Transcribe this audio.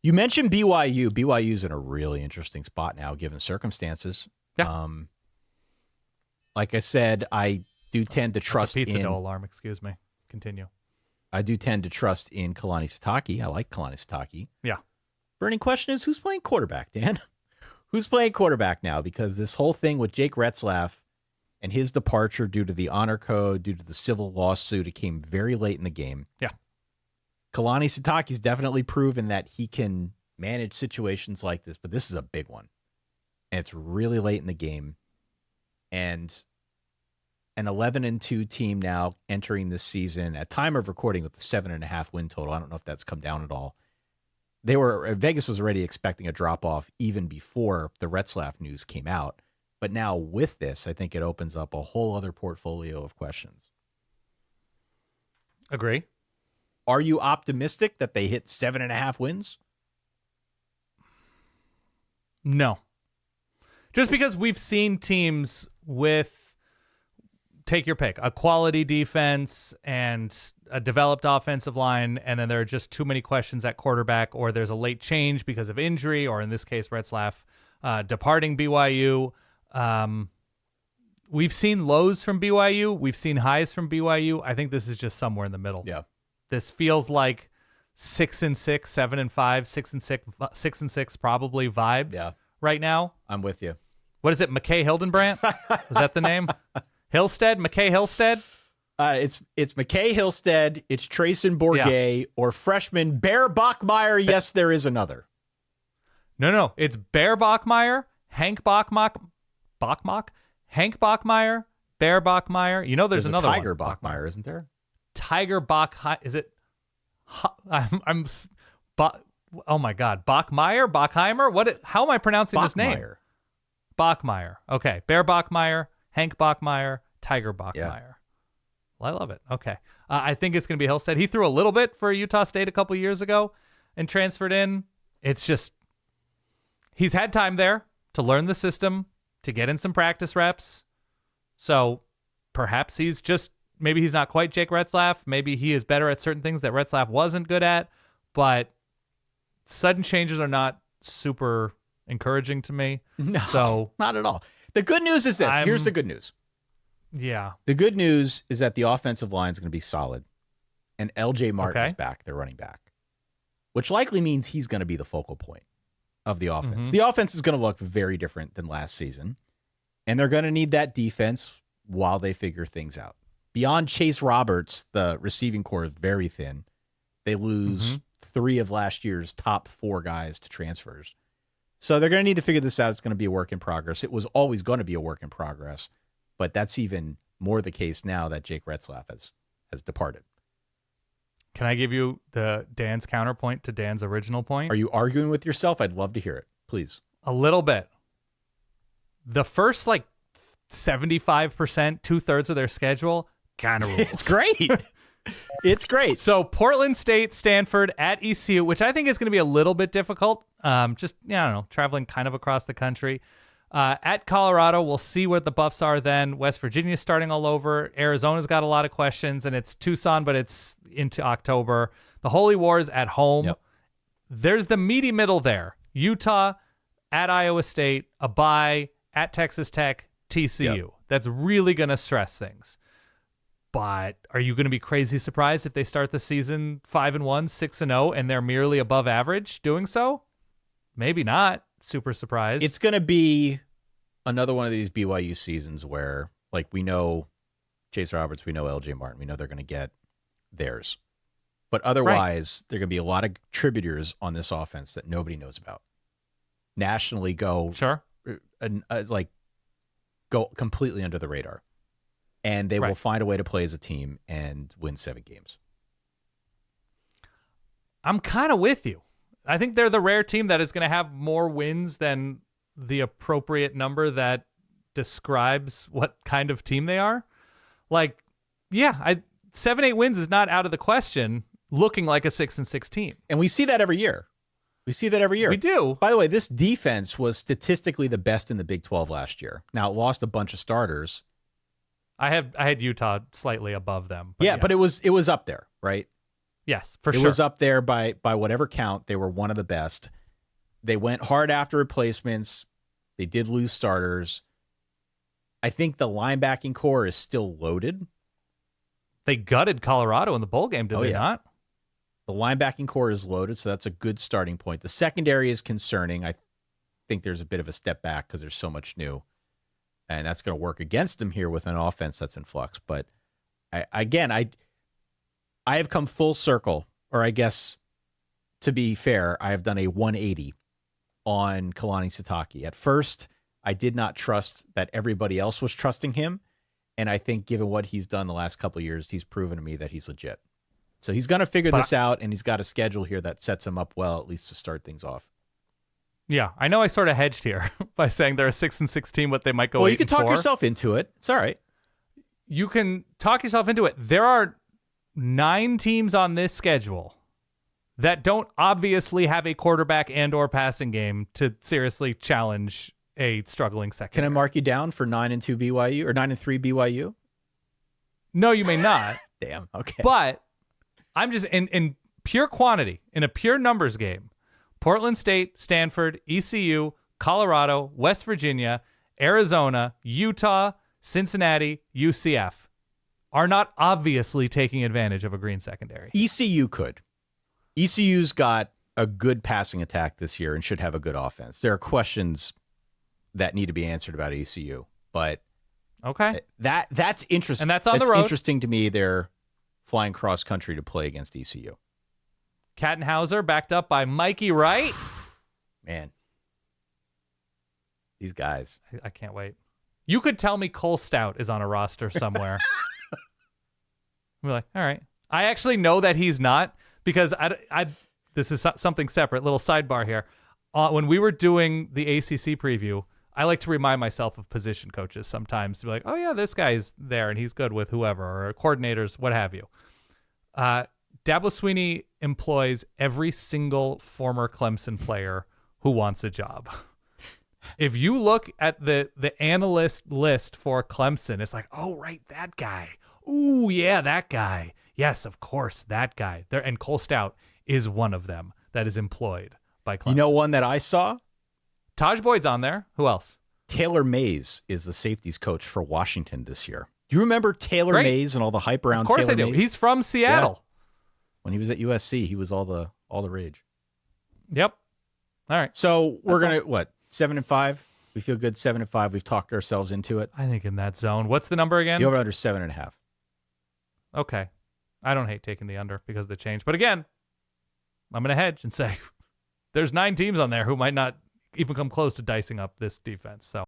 You mentioned BYU. BYU's in a really interesting spot now, given circumstances. Yeah. Like I said, I do tend to trust That's a pizza in dough alarm. Excuse me. Continue. I do tend to trust in Kalani Satake. I like Kalani Satake. Yeah. Burning question is, who's playing quarterback, Dan? Who's playing quarterback now? Because this whole thing with Jake Retzlaff and his departure due to the honor code, due to the civil lawsuit, it came very late in the game. Yeah. Kalani Sitake's definitely proven that he can manage situations like this, but this is a big one. And it's really late in the game. And an 11-2 team now entering this season at time of recording with the 7.5 win total. I don't know if that's come down at all. Vegas was already expecting a drop off even before the Retzlaff news came out. But now with this, I think it opens up a whole other portfolio of questions. Agree. Are you optimistic that they hit 7.5 wins? No. Just because we've seen teams with, take your pick, a quality defense and a developed offensive line, and then there are just too many questions at quarterback, or there's a late change because of injury, or in this case, Retzlaff departing BYU. We've seen lows from BYU. We've seen highs from BYU. I think this is just somewhere in the middle. Yeah. This feels like 6-6, 7-5, 6-6, 6-6 probably vibes right now. I'm with you. What is it? McKay Hildenbrandt? Is that the name? Hillstead? McKay Hillstead? It's McKay Hillstead. It's Trayson Bourget or freshman Bear Bachmeyer. Yes, there is another. No. It's Bear Bachmeyer, Hank Bachmeyer, Bear Bachmeyer. You know there's another Tiger one. Bachmeyer, isn't there? Tiger Bach. Is it? Oh my God, Bachheimer. How am I pronouncing this name? Bachmeyer. Okay, Bear Bachmeyer, Hank Bachmeyer, Tiger Bachmeyer. Yeah. Well, I love it. Okay, I think it's going to be Hillstead. He threw a little bit for Utah State a couple years ago and transferred in. It's just he's had time there to learn the system, to get in some practice reps. So perhaps maybe he's not quite Jake Retzlaff. Maybe he is better at certain things that Retzlaff wasn't good at. But sudden changes are not super encouraging to me. No, so not at all. The good news is this. Here's the good news. Yeah. The good news is that the offensive line is going to be solid. And LJ Martin is back, their running back, which likely means he's going to be the focal point of the offense. The offense is going to look very different than last season. And they're going to need that defense while they figure things out. Beyond Chase Roberts, the receiving core is very thin. They lose 3 of last year's top 4 guys to transfers. So they're going to need to figure this out. It's going to be a work in progress. It was always going to be a work in progress, but that's even more the case now that Jake Retzlaff has departed. Can I give you Dan's counterpoint to Dan's original point? Are you arguing with yourself? I'd love to hear it. Please. A little bit. The first 75%, 2/3 of their schedule kind of rules. It's great. It's great. So Portland State, Stanford, at ECU, which I think is going to be a little bit difficult. Just, I don't know, traveling kind of across the country. At Colorado, we'll see what the buffs are then. West Virginia's starting all over. Arizona's got a lot of questions, and it's Tucson, but it's into October. The Holy Wars at home. Yep. There's the meaty middle there. Utah, at Iowa State, a bye, at Texas Tech, TCU. Yep. That's really going to stress things. But are you going to be crazy surprised if they start the season 5-1, 6-0, and they're merely above average doing so? Maybe not. Super surprised. It's going to be another one of these BYU seasons where, we know Chase Roberts, we know LJ Martin, we know they're going to get theirs. But otherwise, there are going to be a lot of contributors on this offense that nobody knows about. Nationally go completely under the radar. And they will find a way to play as a team and win 7 games. I'm kind of with you. I think they're the rare team that is going to have more wins than the appropriate number that describes what kind of team they are. 7-8 wins is not out of the question, looking like a 6-6 team. And we see that every year. We do. By the way, this defense was statistically the best in the Big 12 last year. Now, it lost a bunch of starters. I had Utah slightly above them. But it was up there, right? Yes, for sure. It was up there by whatever count. They were one of the best. They went hard after replacements. They did lose starters. I think the linebacking core is still loaded. They gutted Colorado in the bowl game, did they not? The linebacking core is loaded, so that's a good starting point. The secondary is concerning. I think there's a bit of a step back because there's so much new. And that's going to work against them here with an offense that's in flux. But I have come full circle, or I guess, to be fair, I have done a 180 on Kalani Satake. At first, I did not trust that everybody else was trusting him. And I think given what he's done the last couple of years, he's proven to me that he's legit. So he's going to figure this out, and he's got a schedule here that sets him up well, at least to start things off. Yeah, I know I sort of hedged here by saying they're a 6-6 team, but they might go 8-4. Well, you can talk yourself into it. It's all right. You can talk yourself into it. There are 9 teams on this schedule that don't obviously have a quarterback and or passing game to seriously challenge a struggling secondary. Can I mark you down for 9-2 BYU or 9-3 BYU? No, you may not. Damn. Okay. But I'm just in pure quantity, in a pure numbers game. Portland State, Stanford, ECU, Colorado, West Virginia, Arizona, Utah, Cincinnati, UCF are not obviously taking advantage of a green secondary. ECU could. ECU's got a good passing attack this year and should have a good offense. There are questions that need to be answered about ECU, but okay, that's interesting. And that's on the road. Interesting to me. They're flying cross country to play against ECU. Kattenhauser backed up by Mikey Wright. Man, these guys. I can't wait. You could tell me Cole Stout is on a roster somewhere. I'm like, all right. I actually know that he's not because I this is something separate. Little sidebar here. When we were doing the ACC preview, I like to remind myself of position coaches sometimes to be like, oh, yeah, this guy's there and he's good with whoever or coordinators, what have you. Dabo Swinney employs every single former Clemson player who wants a job. If you look at the analyst list for Clemson, it's like, oh, right, that guy. Ooh, yeah, that guy. Yes, of course, that guy. There, and Cole Stout is one of them that is employed by Clemson. You know one that I saw? Taj Boyd's on there. Who else? Taylor Mays is the safeties coach for Washington this year. Do you remember Taylor Mays and all the hype around Taylor Mays? Of course I do. He's from Seattle. Yeah. When he was at USC, he was all the rage. Yep. All right. So we're going to, 7-5? We feel good, 7-5. We've talked ourselves into it. I think in that zone. What's the number again? The over under 7.5. Okay. I don't hate taking the under because of the change. But again, I'm going to hedge and say there's 9 teams on there who might not even come close to dicing up this defense. So